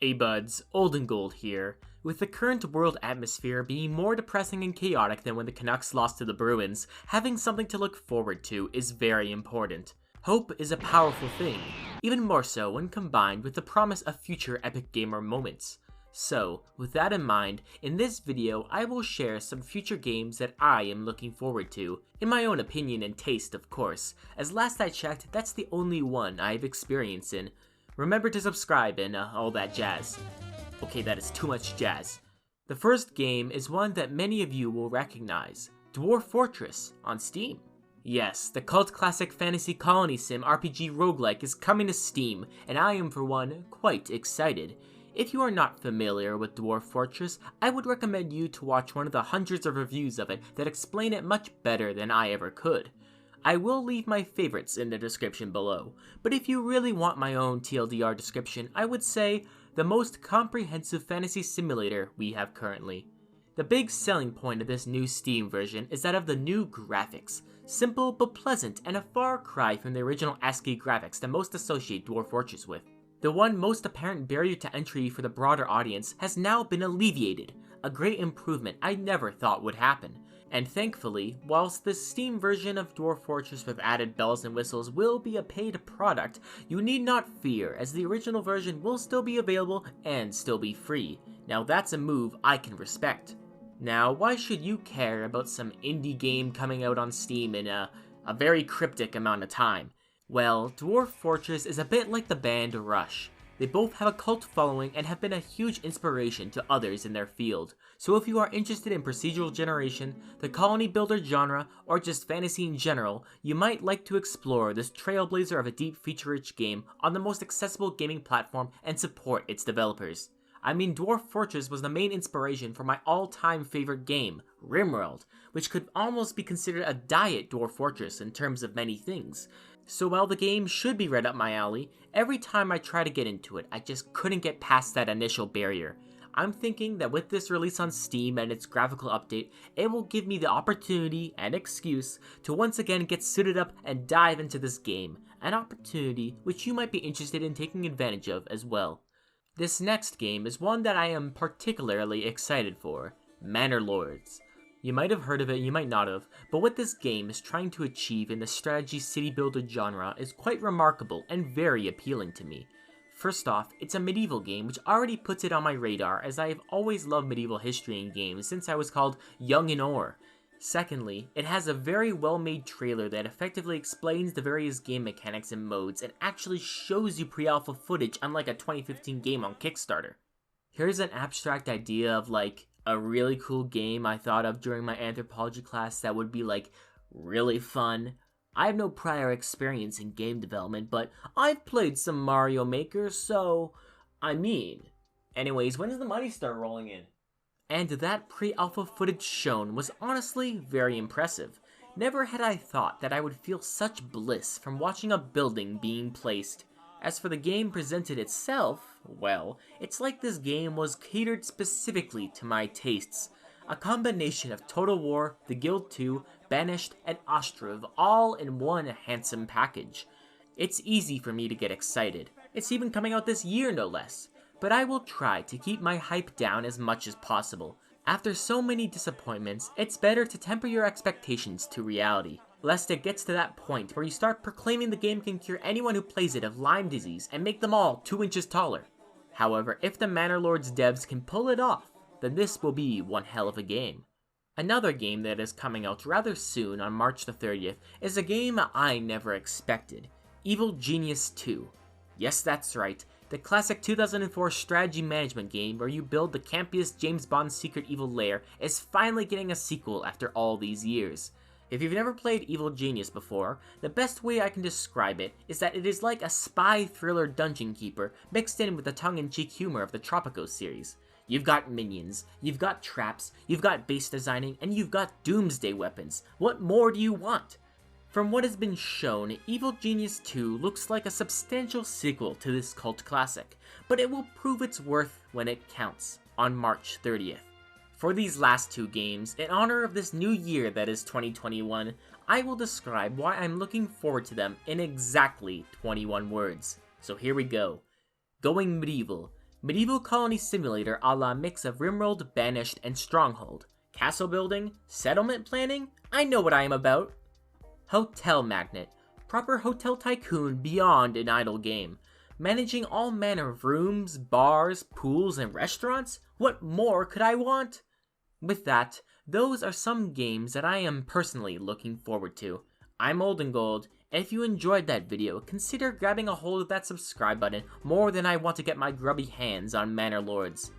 Hey buds, Old and Gold here. With the current world atmosphere being more depressing and chaotic than when the Canucks lost to the Bruins, having something to look forward to is very important. Hope is a powerful thing, even more so when combined with the promise of future epic gamer moments. So, with that in mind, in this video I will share some future games that I am looking forward to, in my own opinion and taste of course, as last I checked that's the only one I have experience in. Remember to subscribe and all that jazz. Okay, that is too much jazz. The first game is one that many of you will recognize, Dwarf Fortress on Steam. Yes, the cult classic fantasy colony sim RPG roguelike is coming to Steam, and I am for one quite excited. If you are not familiar with Dwarf Fortress, I would recommend you to watch one of the hundreds of reviews of it that explain it much better than I ever could. I will leave my favorites in the description below, but if you really want my own TLDR description, I would say the most comprehensive fantasy simulator we have currently. The big selling point of this new Steam version is that of the new graphics, simple but pleasant and a far cry from the original ASCII graphics that most associate Dwarf Fortress with. The one most apparent barrier to entry for the broader audience has now been alleviated, a great improvement I never thought would happen. And thankfully, whilst the Steam version of Dwarf Fortress with added bells and whistles will be a paid product, you need not fear, as the original version will still be available and still be free. Now that's a move I can respect. Now, why should you care about some indie game coming out on Steam in a very cryptic amount of time? Well, Dwarf Fortress is a bit like the band Rush. They both have a cult following and have been a huge inspiration to others in their field. So if you are interested in procedural generation, the colony builder genre, or just fantasy in general, you might like to explore this trailblazer of a deep feature-rich game on the most accessible gaming platform and support its developers. I mean, Dwarf Fortress was the main inspiration for my all-time favorite game, RimWorld, which could almost be considered a diet Dwarf Fortress in terms of many things. So while the game should be right up my alley, every time I try to get into it, I just couldn't get past that initial barrier. I'm thinking that with this release on Steam and its graphical update, it will give me the opportunity and excuse to once again get suited up and dive into this game, an opportunity which you might be interested in taking advantage of as well. This next game is one that I am particularly excited for, Manor Lords. You might have heard of it, you might not have, but what this game is trying to achieve in the strategy city builder genre is quite remarkable and very appealing to me. First off, it's a medieval game which already puts it on my radar as I have always loved medieval history in games since I was called young in ore. Secondly, it has a very well made trailer that effectively explains the various game mechanics and modes and actually shows you pre-alpha footage unlike a 2015 game on Kickstarter. Here's an abstract idea of like a really cool game I thought of during my anthropology class that would be like really fun. I have no prior experience in game development, but I've played some Mario Maker, so anyways, when does the money start rolling in? And that pre-alpha footage shown was honestly very impressive. Never had I thought that I would feel such bliss from watching a building being placed. As for the game presented itself, well, it's like this game was catered specifically to my tastes. A combination of Total War, The Guild 2, Banished, and Ostriv all in one handsome package. It's easy for me to get excited. It's even coming out this year no less. But I will try to keep my hype down as much as possible. After so many disappointments, it's better to temper your expectations to reality, lest it gets to that point where you start proclaiming the game can cure anyone who plays it of Lyme disease and make them all 2 inches taller. However, if the Manor Lords devs can pull it off, then this will be one hell of a game. Another game that is coming out rather soon on March the 30th is a game I never expected, Evil Genius 2. Yes, that's right, the classic 2004 strategy management game where you build the campiest James Bond secret evil lair is finally getting a sequel after all these years. If you've never played Evil Genius before, the best way I can describe it is that it is like a spy thriller dungeon keeper mixed in with the tongue-in-cheek humor of the Tropico series. You've got minions, you've got traps, you've got base designing, and you've got doomsday weapons. What more do you want? From what has been shown, Evil Genius 2 looks like a substantial sequel to this cult classic, but it will prove its worth when it counts, on March 30th. For these last two games, in honor of this new year that is 2021, I will describe why I'm looking forward to them in exactly 21 words. So here we go. Going medieval, Medieval colony simulator a la mix of Rimworld, Banished, and Stronghold. Castle building? Settlement planning? I know what I am about. Hotel Magnate. Proper hotel tycoon beyond an idle game. Managing all manner of rooms, bars, pools, and restaurants? What more could I want? With that, those are some games that I am personally looking forward to. I'm Old and Gold, and if you enjoyed that video, consider grabbing a hold of that subscribe button more than I want to get my grubby hands on Manor Lords.